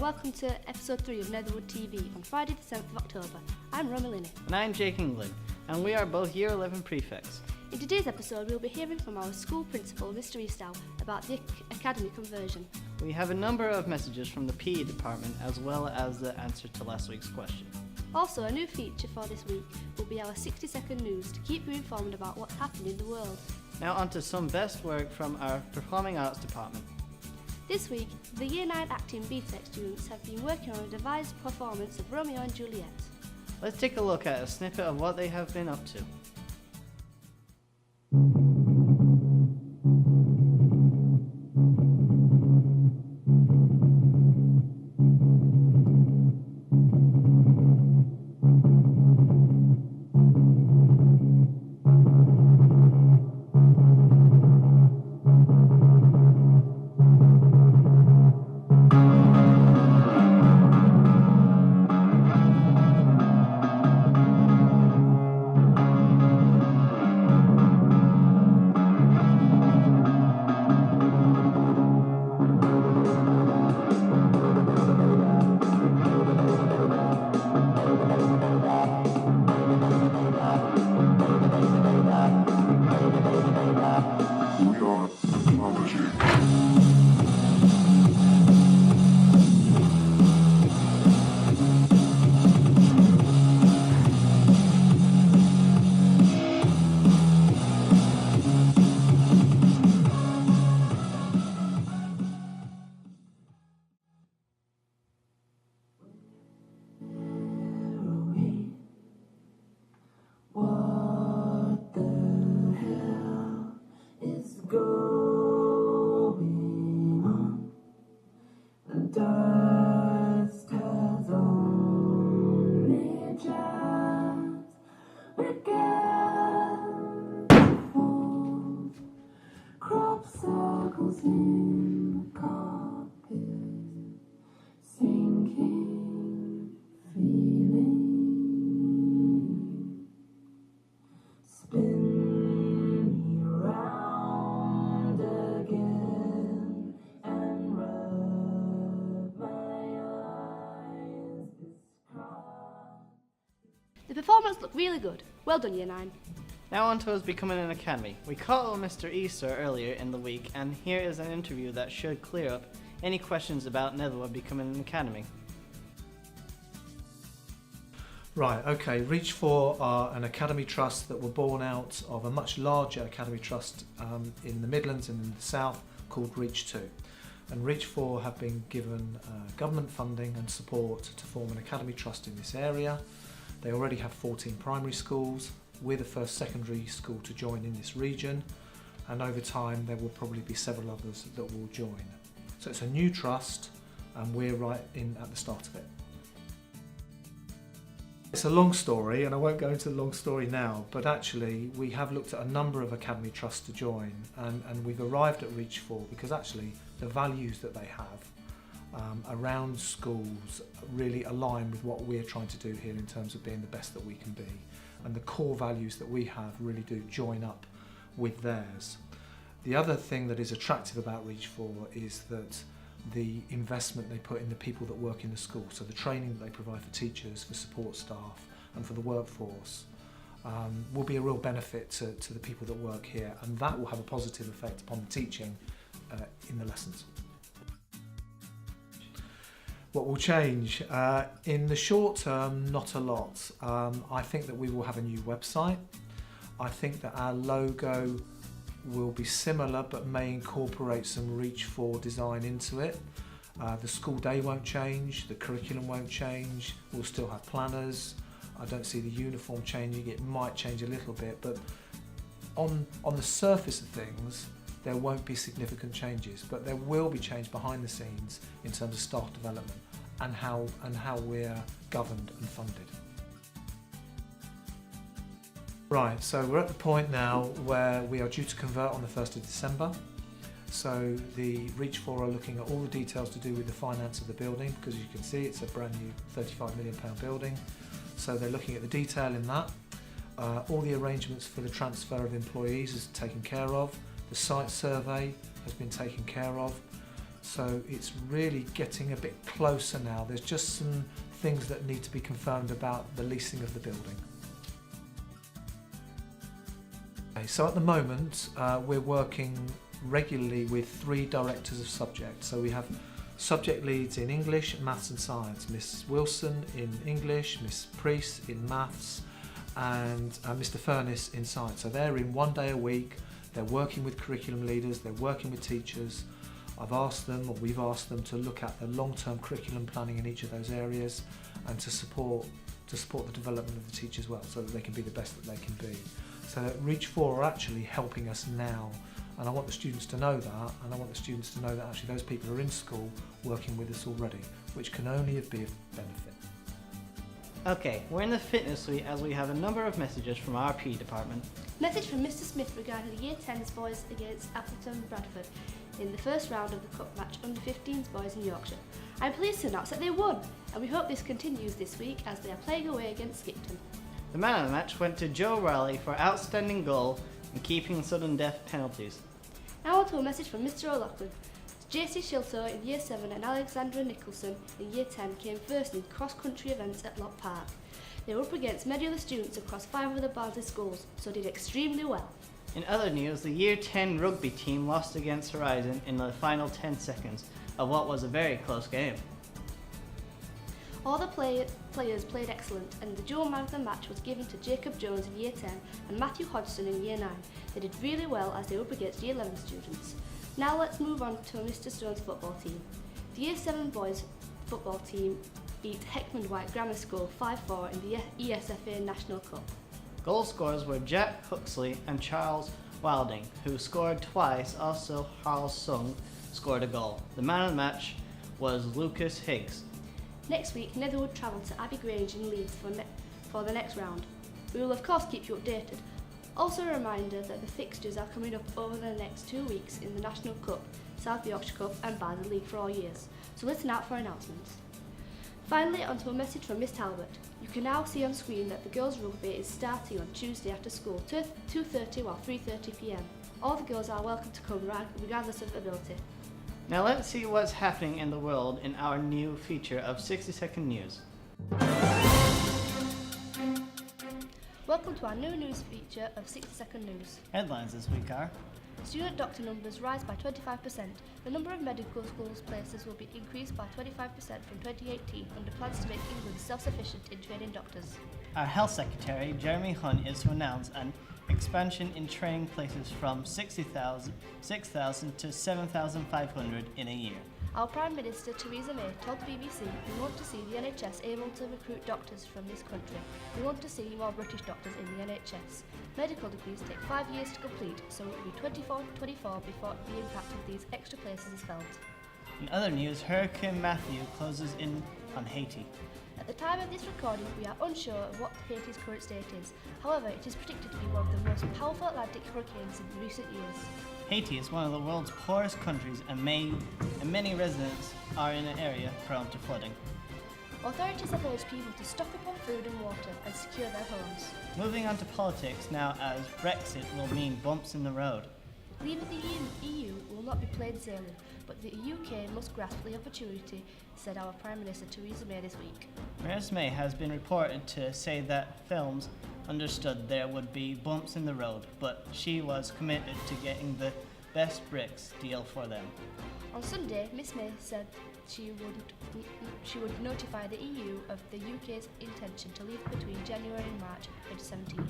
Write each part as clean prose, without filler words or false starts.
welcome to episode 3 of Netherwood TV on Friday the 7th of October. I'm Romilini. And I'm Jake England, and we are both Year 11 prefects. In today's episode, we'll be hearing from our school principal, Mr. Eastow, about the academy conversion. We have a number of messages from the PE department, as well as the answer to last week's question. Also, a new feature for this week will be our 60-second news to keep you informed about what's happening in the world. Now on to some best work from our Performing Arts department. This week, the Year 9 acting BTEC students have been working on a devised performance of Romeo and Juliet. Let's take a look at a snippet of what they have been up to. Dust has only just begun to fall. Crop circles in the carpet, sinking feeling. Spin me round again and rub my eyes this cry. The performance looked really good. Well done, Year 9. Now on to us becoming an academy. We caught Mr. Easter earlier in the week, and here is an interview that should clear up any questions about Netherwood becoming an academy. Right, okay, Reach 4 are an academy trust that were born out of a much larger academy trust in the Midlands and in the South called Reach 2. And Reach 4 have been given government funding and support to form an academy trust in this area. They already have 14 primary schools. We're the first secondary school to join in this region, and over time there will probably be several others that will join. So it's a new trust and we're right in at the start of it. It's a long story, and I won't go into the long story now, but actually we have looked at a number of academy trusts to join, and we've arrived at Reach 4 because actually the values that they have around schools really align with what we're trying to do here in terms of being the best that we can be, and the core values that we have really do join up with theirs. The other thing that is attractive about Reach 4 is that the investment they put in the people that work in the school, so the training that they provide for teachers, for support staff and for the workforce will be a real benefit to the people that work here, and that will have a positive effect upon the teaching in the lessons. What will change? In the short term, not a lot. I think that we will have a new website. I think that our logo will be similar but may incorporate some Reach 4 design into it. The school day won't change, the curriculum won't change, we'll still have planners. I don't see the uniform changing. It might change a little bit, but on the surface of things there won't be significant changes, but there will be change behind the scenes in terms of staff development and how we're governed and funded. Right, so we're at the point now where we are due to convert on the 1st of December. So the Reach 4 are looking at all the details to do with the finance of the building, because as you can see it's a brand new £35 million building. So they're looking at the detail in that. All the arrangements for the transfer of employees is taken care of. The site survey has been taken care of. So it's really getting a bit closer now. There's just some things that need to be confirmed about the leasing of the building. Okay, so at the moment we're working regularly with 3 directors of subject. So we have subject leads in English, Maths and Science. Miss Wilson in English, Miss Priest in Maths, and Mr Furness in Science. So they're in 1 day a week, they're working with curriculum leaders, they're working with teachers. I've asked them, or we've asked them, to look at the long-term curriculum planning in each of those areas and to support the development of the teachers well, so that they can be the best that they can be. So that Reach 4 are actually helping us now, and I want the students to know that, and I want the students to know that actually those people are in school working with us already, which can only be of benefit. Okay, we're in the fitness suite as we have a number of messages from our PE department. Message from Mr Smith regarding the Year 10s boys against Appleton Bradford in the first round of the cup match under 15s boys in Yorkshire. I'm pleased to announce that they won, and we hope this continues this week as they are playing away against Skipton. The man of the match went to Joe Riley for outstanding goal and keeping sudden death penalties. Now on to a message from Mr O'Loughlin. JC Shilto in Year 7 and Alexandra Nicholson in Year 10 came first in cross-country events at Lock Park. They were up against many other students across 5 other Barnsley schools, so did extremely well. In other news, the Year 10 rugby team lost against Horizon in the final 10 seconds of what was a very close game. All the players played excellent, and the dual man of the match was given to Jacob Jones in Year 10 and Matthew Hodgson in Year 9. They did really well as they were up against Year 11 students. Now let's move on to Mr Stone's football team. The Year 7 boys football team beat Heckman White Grammar School 5-4 in the ESFA National Cup. Goal scorers were Jack Huxley and Charles Wilding, who scored twice. Also, Charles Sung scored a goal. The man of the match was Lucas Higgs. Next week, Netherwood travel to Abbey Grange in Leeds for the next round. We will of course keep you updated. Also a reminder that the fixtures are coming up over the next 2 weeks in the National Cup, South Yorkshire Cup and Barnsley League for all years, so listen out for announcements. Finally, onto a message from Miss Talbot. You can now see on screen that the girls' rugby is starting on Tuesday after school, 2:30 or 3:30 p.m. All the girls are welcome to come regardless of ability. Now let's see what's happening in the world in our new feature of 60-second news. Welcome to our new news feature of 60-second news. Headlines this week are: Student doctor numbers rise by 25%. The number of medical schools places will be increased by 25% from 2018 under plans to make England self-sufficient in training doctors. Our Health Secretary, Jeremy Hunt, is to announce an expansion in training places from 6,000 to 7,500 in a year. Our Prime Minister, Theresa May, told the BBC, we want to see the NHS able to recruit doctors from this country. We want to see more British doctors in the NHS. Medical degrees take 5 years to complete, so it will be 24 before the impact of these extra places is felt. In other news, Hurricane Matthew closes in on Haiti. At the time of this recording, we are unsure of what Haiti's current state is. However, it is predicted to be one of the most powerful Atlantic hurricanes in recent years. Haiti is one of the world's poorest countries, and many residents are in an area prone to flooding. Authorities have urged people to stock up on food and water and secure their homes. Moving on to politics now, as Brexit will mean bumps in the road. Leaving the EU will not be plain sailing, but the UK must grasp the opportunity, said our Prime Minister Theresa May this week. Theresa May has been reported to say that films understood there would be bumps in the road, but she was committed to getting the best Brexit deal for them. On Sunday, Miss May said she would notify the EU of the UK's intention to leave between January and March 2017,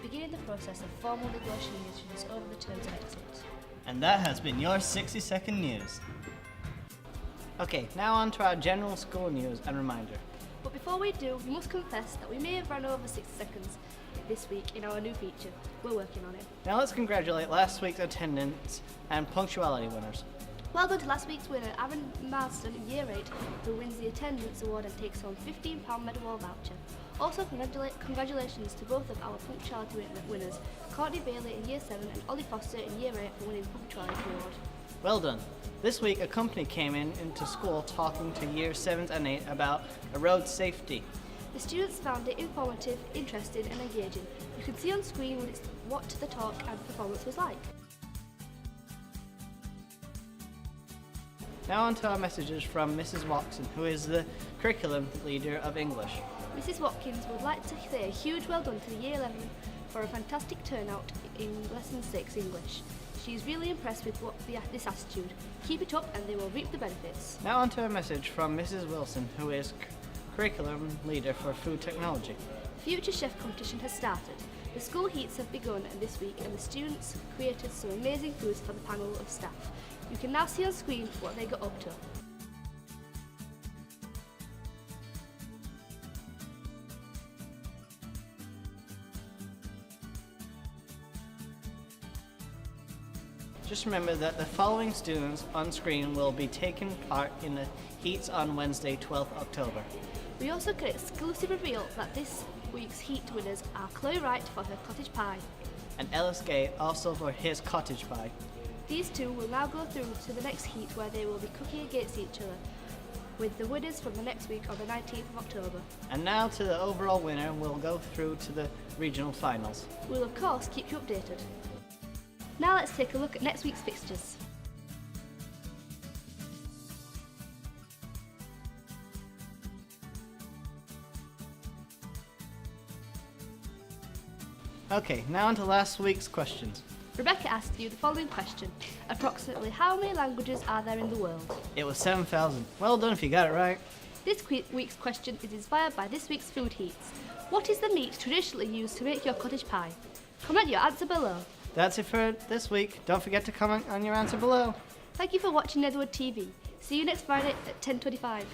beginning the process of formal negotiations over the terms of exit. And that has been your 60-second news. Okay, now on to our general school news and reminder. But before we do, we must confess that we may have run over 60 seconds this week in our new feature. We're working on it. Now let's congratulate last week's attendance and punctuality winners. Well done to last week's winner, Aaron Marston in Year 8, who wins the attendance award and takes home £15 Medawall voucher. Also, congratulations to both of our punctuality winners, Courtney Bailey in Year 7 and Ollie Foster in Year 8 for winning punctuality award. Well done. This week, a company came into school talking to Year 7s and 8 about road safety. The students found it informative, interesting and engaging. You can see on screen what the talk and performance was like. Now on to our messages from Mrs. Watson, who is the curriculum leader of English. Mrs. Watkins would like to say a huge well done to the Year 11 for a fantastic turnout in Lesson 6 English. She is really impressed with this attitude. Keep it up and they will reap the benefits. Now on to a message from Mrs. Wilson, who is curriculum leader for food technology. Future Chef competition has started. The school heats have begun this week and the students created some amazing foods for the panel of staff. You can now see on screen what they got up to. Just remember that the following students on screen will be taking part in the heats on Wednesday, 12th October. We also can exclusive reveal that this week's heat winners are Chloe Wright for her cottage pie. And Ellis Gay also for his cottage pie. These two will now go through to the next heat where they will be cooking against each other, with the winners from the next week on the 19th of October. And now to the overall winner, we'll go through to the regional finals. We'll of course keep you updated. Now let's take a look at next week's fixtures. Okay, now on to last week's questions. Rebecca asked you the following question. Approximately how many languages are there in the world? It was 7,000. Well done if you got it right. This week's question is inspired by this week's food heats. What is the meat traditionally used to make your cottage pie? Comment your answer below. That's it for this week. Don't forget to comment on your answer below. Thank you for watching Netherwood TV. See you next Friday at 10:25.